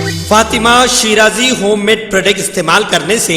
Fatima Shirazi home made product استعمال کرنے سے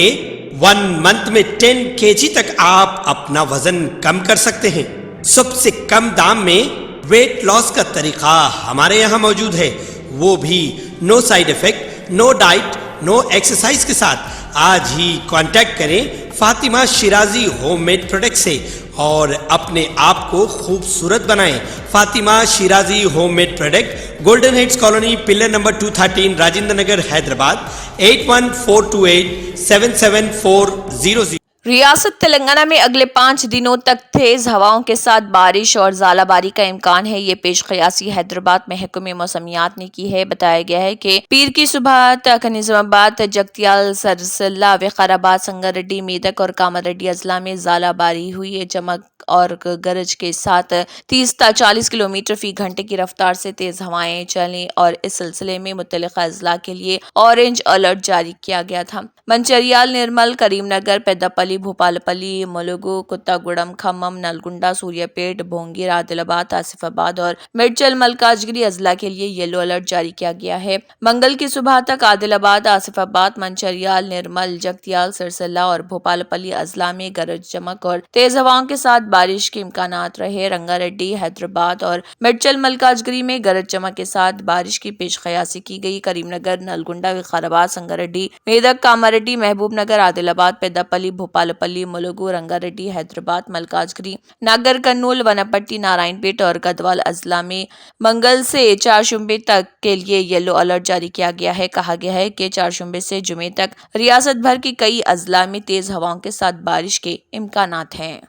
1 منتھ میں 10 kg تک آپ اپنا وزن کم کر سکتے ہیں۔ سب سے کم دام میں ویٹ لاس کا طریقہ ہمارے یہاں موجود ہے، وہ بھی no side effect, no diet, no exercise کے ساتھ۔ آج ہی کانٹیکٹ کریں Fatima Shirazi home made product سے اور اپنے آپ کو خوبصورت بنائیں۔ Fatima Shirazi home made product, golden heights colony, pillar number 213، Rajendra Nagar, Hyderabad, 8142877400۔ ریاست تلنگانہ میں اگلے 5 دنوں تک تیز ہواؤں کے ساتھ بارش اور ژالہ باری کا امکان ہے۔ یہ پیش قیاسی حیدرآباد محکمہ موسمیات نے کی ہے۔ بتایا گیا ہے کہ پیر کی صبح تک نظام آباد، جگتیال، سرسلہ، وقار سنگاریڈی، میدک اور کاماریڈی اضلاع میں ژالہ باری ہوئی ہے۔ چمک اور گرج کے ساتھ 30 تا 40 کلومیٹر فی گھنٹے کی رفتار سے تیز ہوائیں چلیں اور اس سلسلے میں متعلقہ اضلاع کے لیے اورنج الرٹ جاری کیا گیا تھا۔ منچریال، نرمل، کریم نگر، پیداپلی، بھوپالپلی، ملگو، کتاگوڑم، کھمم، نلگنڈا، سوریہ پیٹ، بھونگیر، عادل آباد، آصف آباد اور میڈچل ملکاجگیری اضلاع کے لیے یلو الرٹ جاری کیا گیا ہے۔ منگل کی صبح تک عادل آباد، آصف آباد، منچریال، نرمل، جگتیال، سرسلہ اور بھوپالپلی اضلاع میں گرج چمک اور تیز ہواؤں کے ساتھ بارش کے امکانات رہے۔ رنگا ریڈی، حیدرآباد اور میڈچل ملکاجگیری میں گرج چمک کے ساتھ بارش کی پیش قیاسی کی گئی۔ کریم نگر، نلگنڈا، وقار آباد، سنگاریڈی، میدک، کاماریڈی، محبوب نگر، عادل آباد، پیداپلی، بھوپالپلی، ملگو، رنگا ریڈی، حیدرآباد، ملکاجگیری، ناگر کرنول، وناپٹی، نارائن پیٹ اور گدوال اضلاع میں منگل سے چہارشنبے تک کے لیے یلو الرٹ جاری کیا گیا ہے۔ کہا گیا ہے کہ چہارشنبے سے جمعے تک ریاست بھر کے کئی اضلاع میں تیز ہواؤں کے ساتھ بارش کے امکانات ہیں۔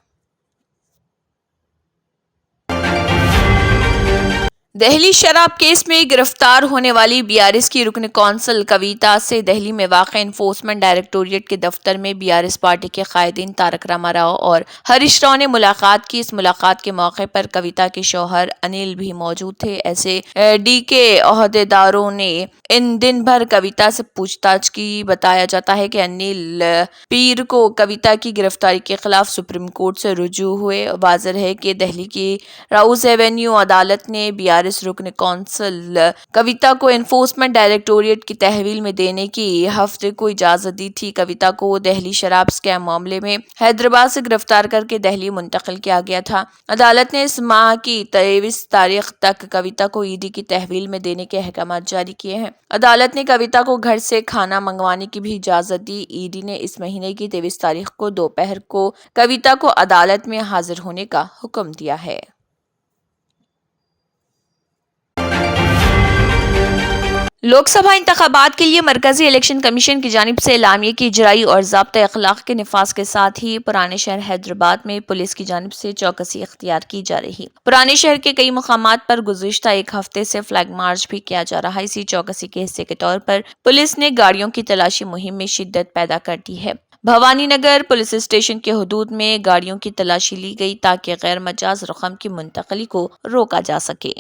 دہلی شراب کیس میں گرفتار ہونے والی BRS کی رکن کونسل کویتا سے دہلی میں واقع انفورسمنٹ ڈائریکٹوریٹ کے دفتر میں BRS پارٹی کے قائدین تارک راما راؤ اور ہریش راؤ نے ملاقات کی۔ اس ملاقات کے موقع پر کویتا کے شوہر انل بھی موجود تھے۔ ایسے ڈی کے عہدیداروں نے ان دن بھر کویتا سے پوچھ تاچھ کی۔ بتایا جاتا ہے کہ انل پیر کو کویتا کی گرفتاری کے خلاف سپریم کورٹ سے رجوع ہوئے۔ واضح ہے کہ دہلی کی راؤز ایونیو عدالت نے BRS رکن کونسل کویتا کو انفورسمنٹ ڈائریکٹوریٹ کی تحویل میں دینے کی ہفتے کو اجازت دی تھی۔ کویتا کو دہلی شراب اسکیم معاملے میں حیدرآباد سے گرفتار کر کے دہلی منتقل کیا گیا تھا۔ عدالت نے اس ماہ کی 23 تاریخ تک کویتا کو ED کی تحویل میں دینے کے احکامات جاری کیے ہیں۔ عدالت نے کویتا کو گھر سے کھانا منگوانے کی بھی اجازت دی۔ ED نے اس مہینے کی 23 تاریخ کو دوپہر کو کویتا کو عدالت میں حاضر ہونے کا حکم دیا ہے۔ لوک سبھا انتخابات کے لیے مرکزی الیکشن کمیشن کی جانب سے اعلامیے کی اجرائی اور ضابطۂ اخلاق کے نفاذ کے ساتھ ہی پرانے شہر حیدرآباد میں پولیس کی جانب سے چوکسی اختیار کی جا رہی۔ پرانے شہر کے کئی مقامات پر گزشتہ ایک ہفتے سے فلیگ مارچ بھی کیا جا رہا ہے۔ اسی چوکسی کے حصے کے طور پر پولیس نے گاڑیوں کی تلاشی مہم میں شدت پیدا کر دی ہے۔ بھوانی نگر پولیس اسٹیشن کے حدود میں گاڑیوں کی تلاشی لی گئی تاکہ غیر مجاز رقم کی منتقلی کو روکا جا سکے۔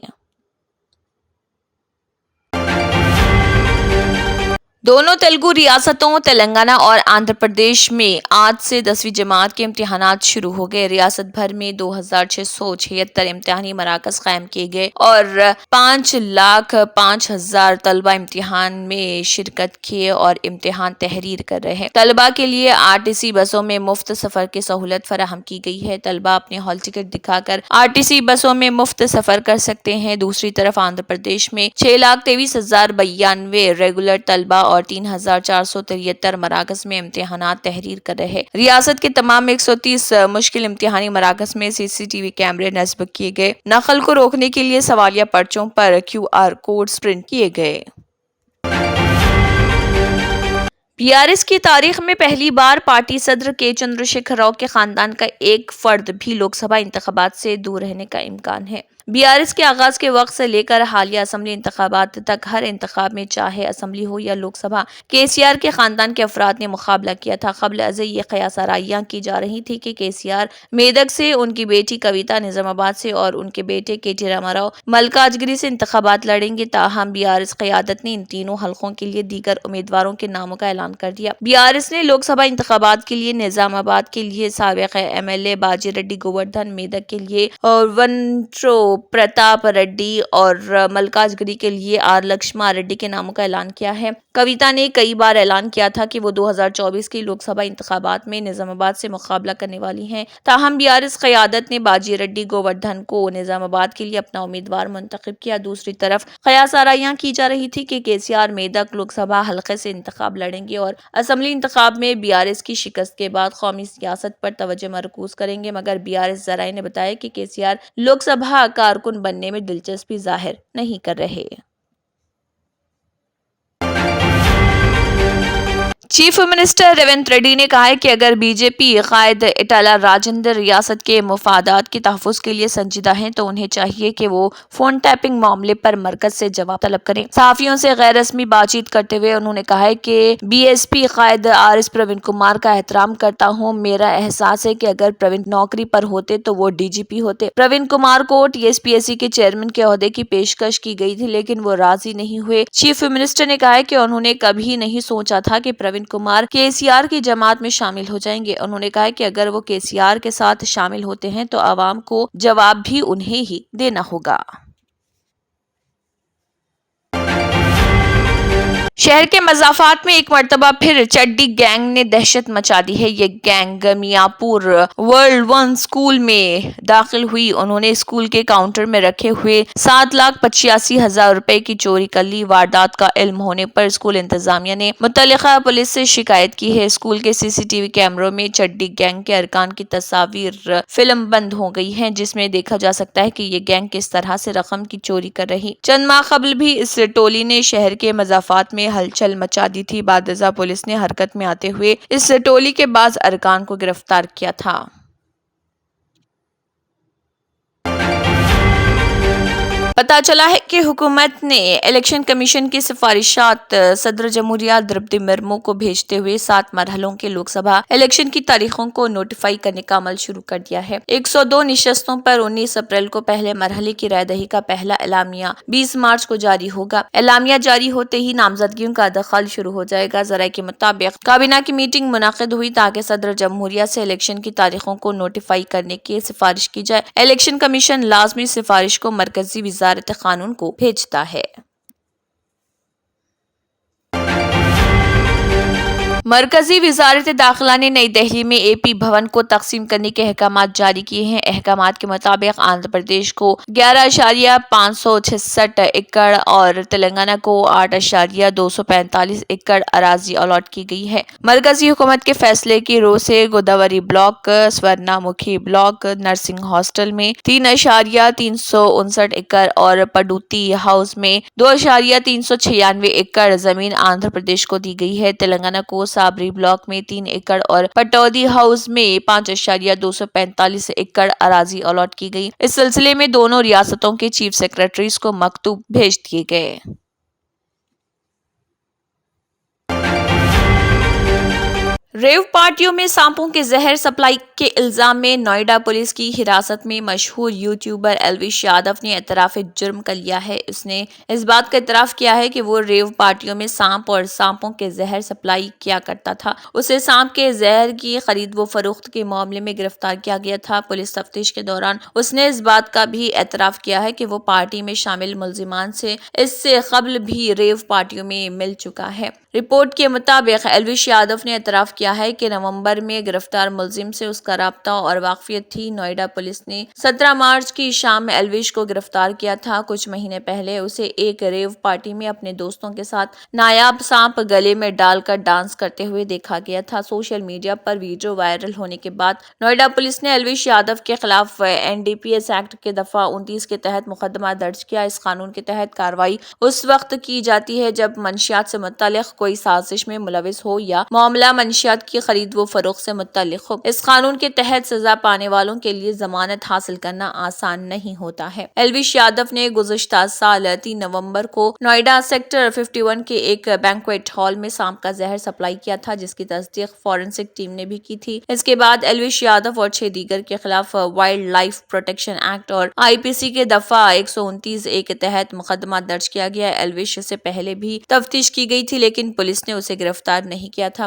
دونوں تلگو ریاستوں تلنگانہ اور آندھرا پردیش میں آج سے 10ویں جماعت کے امتحانات شروع ہو گئے۔ ریاست بھر میں 2676 امتحانی مراکز قائم کیے گئے اور 5,05,000 طلبہ امتحان میں شرکت کیے اور امتحان تحریر کر رہے ہیں۔ طلبہ کے لیے RTC بسوں میں مفت سفر کی سہولت فراہم کی گئی ہے۔ طلبہ اپنے ہال ٹکٹ دکھا کر RTC بسوں میں مفت سفر کر سکتے ہیں۔ دوسری طرف آندھرا پردیش میں 6,23,092 ریگولر طلبہ اور 3,473 مراکز میں امتحانات تحریر کر رہے۔ ریاست کے تمام 130 مشکل امتحانی مراکز میں CCTV کیمرے نصب کیے گئے۔ نقل کو روکنے کے لیے سوالیہ پرچوں پر QR کوڈز پرنٹ کیے گئے۔ BRS کی تاریخ میں پہلی بار پارٹی صدر کے چندر شیکھر راؤ کے خاندان کا ایک فرد بھی لوک سبھا انتخابات سے دور رہنے کا امکان ہے۔ BRS کے آغاز کے وقت سے لے کر حالیہ اسمبلی انتخابات تک ہر انتخاب میں چاہے اسمبلی ہو یا لوک سبھا KCR کے خاندان کے افراد نے مقابلہ کیا تھا۔ قبل ازیں یہ قیاس آرائیاں کی جا رہی تھی کہ KCR میدک سے، ان کی بیٹی کویتا نظام آباد سے اور ان کے بیٹے KT راما راؤ ملکاجگیری سے انتخابات لڑیں گے۔ تاہم BRS قیادت نے ان تینوں حلقوں کے لیے دیگر امیدواروں کے ناموں کا اعلان کر دیا۔ BRS نے لوک سبھا انتخابات کے لیے نظام آباد کے لیے سابق MLA باجی ریڈی گووردھن، میدک کے لیے اور ونٹرو پرتاپ ریڈی اور ملکاجگری کے لیے آر لکشما ریڈی کے ناموں کا اعلان کیا ہے۔ کویتا نے کئی بار اعلان کیا تھا کہ وہ 2024 کی لوک سبھا انتخابات میں نظام آباد سے مقابلہ کرنے والی ہیں، تاہم بیآرایس قیادت نے باجی ریڈی گووردھن کو نظام آباد کے لیے اپنا امیدوار منتخب کیا۔ دوسری طرف قیاس آرائیاں کی جا رہی تھی کہ KCR میدک لوک سبھا حلقے سے انتخاب لڑیں گے اور اسمبلی انتخاب میں بیآرایس کی شکست کے بعد قومی سیاست پر توجہ مرکوز کریں گے، مگر بیآرایس ذرائع نے بتایا کہ KCR لوک سبھا کارکن بننے میں دلچسپی ظاہر نہیں کر رہے۔ چیف منسٹر ریونت ریڈی نے کہا ہے کہ اگر BJP قائد اٹالہ راجندر ریاست کے مفادات کے تحفظ کے لیے سنجیدہ ہیں تو انہیں چاہیے کہ وہ فون ٹیپنگ معاملے پر مرکز سے جواب طلب کریں۔ صحافیوں سے غیر رسمی بات چیت کرتے ہوئے انہوں نے کہا ہے کہ BSP قائد RS پروین کمار کا احترام کرتا ہوں۔ میرا احساس ہے کہ اگر پروین نوکری پر ہوتے تو وہ DGP ہوتے۔ پروین کمار کو TSPSC کے چیئرمین کے عہدے کی پیشکش کی گئی تھی لیکن وہ راضی نہیں ہوئے۔ چیف منسٹر نے کہا ہے کہ انہوں نے کبھی نہیں سوچا تھا کہ پروین کمار KCR کی جماعت میں شامل ہو جائیں گے۔ انہوں نے کہا کہ اگر وہ KCR کے ساتھ شامل ہوتے ہیں تو عوام کو جواب بھی انہیں ہی دینا ہوگا۔ شہر کے مضافات میں ایک مرتبہ پھر چڈی گینگ نے دہشت مچا دی ہے۔ یہ گینگ میاں پور ورلڈ 1 اسکول میں داخل ہوئی۔ انہوں نے اسکول کے کاؤنٹر میں رکھے ہوئے 7,85,000 روپے کی چوری کر لی۔ واردات کا علم ہونے پر اسکول انتظامیہ نے متعلقہ پولیس سے شکایت کی ہے۔ اسکول کے CCTV کیمروں میں چڈی گینگ کے ارکان کی تصاویر فلم بند ہو گئی ہیں، جس میں دیکھا جا سکتا ہے کہ یہ گینگ کس طرح سے رقم کی چوری کر رہی۔ چند ماہ قبل بھی اس ٹولی نے شہر کے مضافات میں ہلچل مچا دی تھی۔ بعد ازاں پولیس نے حرکت میں آتے ہوئے اس ٹولی کے بعض ارکان کو گرفتار کیا تھا۔ پتہ چلا ہے کہ حکومت نے الیکشن کمیشن کی سفارشات صدر جمہوریہ درپدی مرمو کو بھیجتے ہوئے 7 مرحلوں کے لوک سبھا الیکشن کی تاریخوں کو نوٹیفائی کرنے کا عمل شروع کر دیا ہے۔ 102 نشستوں پر 19 اپریل کو پہلے مرحلے کی رائے دہی کا پہلا اعلامیہ 20 مارچ کو جاری ہوگا۔ اعلامیہ جاری ہوتے ہی نامزدگیوں کا دخل شروع ہو جائے گا۔ ذرائع کے مطابق کابینہ کی میٹنگ منعقد ہوئی تاکہ صدر جمہوریہ سے الیکشن کی تاریخوں کو نوٹیفائی کرنے کی سفارش کی جائے۔ الیکشن کمیشن لازمی سفارش کو مرکزی وزارت قانون کو بھیجتا ہے۔ مرکزی وزارت داخلہ نے نئی دہلی میں AP بھون کو تقسیم کرنے کے احکامات جاری کیے ہیں۔ احکامات کے مطابق آندھرا پردیش کو 11.566 ایکڑ اور تلنگانہ کو 8.245 ایکڑ اراضی الاٹ کی گئی ہے۔ مرکزی حکومت کے فیصلے کی رو سے گوداوری بلاک، سورنا مکھی بلاک، نرسنگ ہاسٹل میں 3.359 ایکڑ اور پڈوتی ہاؤس میں 2.396 ایکڑ زمین آندھرا پردیش کو دی گئی ہے۔ تلنگانہ کو سابری بلاک میں 3 ایکڑ اور پٹودی ہاؤس میں 5.245 ایکڑ اراضی الاٹ کی گئی۔ اس سلسلے میں دونوں ریاستوں کے چیف سیکرٹریز کو مکتوب بھیج دیے گئے۔ ریو پارٹیوں میں سانپوں کے زہر سپلائی کے الزام میں نوئیڈا پولیس کی حراست میں مشہور یوٹیوبر ایلوش یادو نے اعتراف جرم کر لیا ہے۔ اس نے اس بات کا اعتراف کیا ہے کہ وہ ریو پارٹیوں میں سانپ اور سانپوں کے زہر سپلائی کیا کرتا تھا۔ اسے سانپ کے زہر کی خرید و فروخت کے معاملے میں گرفتار کیا گیا تھا۔ پولیس تفتیش کے دوران اس نے اس بات کا بھی اعتراف کیا ہے کہ وہ پارٹی میں شامل ملزمان سے اس سے قبل بھی ریو پارٹیوں میں مل چکا ہے۔ رپورٹ کے مطابق ایلوش یادو نے اعتراف کیا ہے کہ نومبر میں گرفتار ملزم سے اس کا رابطہ اور واقفیت تھی۔ نوئیڈا پولیس نے 17 مارچ کی شام میں ایلوش کو گرفتار کیا تھا۔ کچھ مہینے پہلے اسے ایک ریو پارٹی میں اپنے دوستوں کے ساتھ نایاب سانپ گلے میں ڈال کر ڈانس کرتے ہوئے دیکھا گیا تھا۔ سوشل میڈیا پر ویڈیو وائرل ہونے کے بعد نوئیڈا پولیس نے ایلوش یادو کے خلاف NDPS ایکٹ کے دفعہ 29 کے تحت مقدمہ درج کیا۔ اس قانون کے تحت کارروائی اس وقت کی جاتی ہے جب منشیات سے متعلق کوئی سازش میں ملوث ہو یا معاملہ منشیات کی خرید و فروخت سے متعلق ہو۔ اس قانون کے تحت سزا پانے والوں کے لیے ضمانت حاصل کرنا آسان نہیں ہوتا ہے۔ ایلوش یادو نے گزشتہ سال 3 نومبر کو نوئیڈا سیکٹر 51 کے ایک بینکویٹ ہال میں سانپ کا زہر سپلائی کیا تھا، جس کی تصدیق فورینسک ٹیم نے بھی کی تھی۔ اس کے بعد ایلوش یادو اور 6 دیگر کے خلاف وائلڈ لائف پروٹیکشن ایکٹ اور IPC کے دفعہ 129(a) کے تحت مقدمہ درج کیا گیا۔ ایلوش سے پہلے بھی تفتیش کی گئی تھی لیکن پولیس نے اسے گرفتار نہیں کیا تھا۔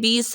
20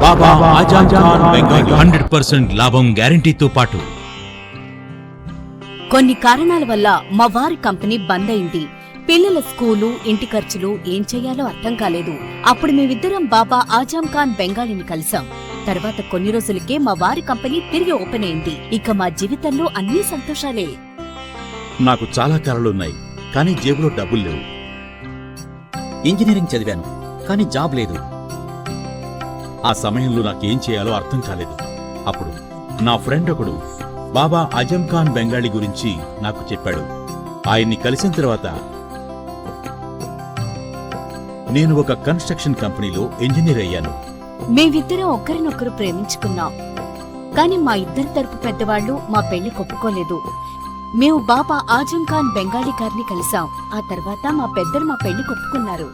బాబా ఆజం ఖాన్ బెంగాలీ 100% లాభం గ్యారంటీతో పాటు కొన్ని కారణాల వల్ల మా వారి కంపెనీ బంద్ అయింది. పిల్లల స్కూలు, ఇంటి ఖర్చులు ఏం చెయ్యాలో అర్థం కాలేదు. అప్పుడు మేమిద్దరం బాబా ఆజం ఖాన్ బెంగాలీని కలిసాం. తర్వాత కొన్ని రోజులకే మా వారి కంపెనీ తిరిగి ఓపెన్ అయింది. ఇక మా జీవితంలో అన్ని సంతోషాలే. నాకు చాలా కలలున్నాయి, కానీ జేబులో డబ్బులు లేవు. ఇంజనీరింగ్ చదివాను, కానీ జాబ్ లేదు. ఆ సమయంలో నాకేం చేయాలో అర్థం కాలేదు. అప్పుడు నా ఫ్రెండ్ ఒకడు బాబా ఆజం ఖాన్ బెంగాలీ గురించి నాకు చెప్పాడు. ఆయన్ని కలిసిన తర్వాత నేను ఒక కన్స్ట్రక్షన్ కంపెనీలో ఇంజనీర్ అయ్యాను. మేమిద్దరం ఒకరినొకరు ప్రేమించుకున్నాం. కానీ మా ఇద్దరి తరపు పెద్దవాళ్లు మా పెళ్లి ఒప్పుకోలేదు. మేము బాబా ఆజం ఖాన్ బెంగాలీ గారిని కలిసాం. ఆ తర్వాత మా పెద్దలు మా పెళ్లి ఒప్పుకున్నారు.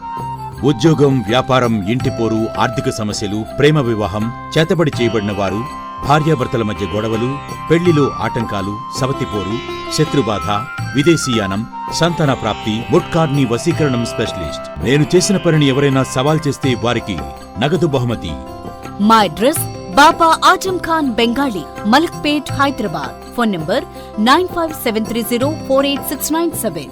ఉద్యోగం, వ్యాపారం, ఇంటి పోరు, ఆర్థిక సమస్యలు, ప్రేమ వివాహం, చేతబడి చేయబడిన వారు, భార్యాభర్తల మధ్య గొడవలు, పెళ్లిలో ఆటంకాలు, సవతిపోరు, శత్రుబాధ, విదేశీయానం, సంతాన ప్రాప్తి, ముట్కార్ని వశీకరణం స్పెషలిస్ట్. నేను చేసిన పనిని ఎవరైనా సవాల్ చేస్తే వారికి నగదు బహుమతి. మా address Baba Azam Khan Bengali, Malakpet, Hyderabad. Phone number 9573048697.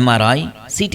MRI, CT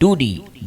2D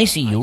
ICU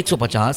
150,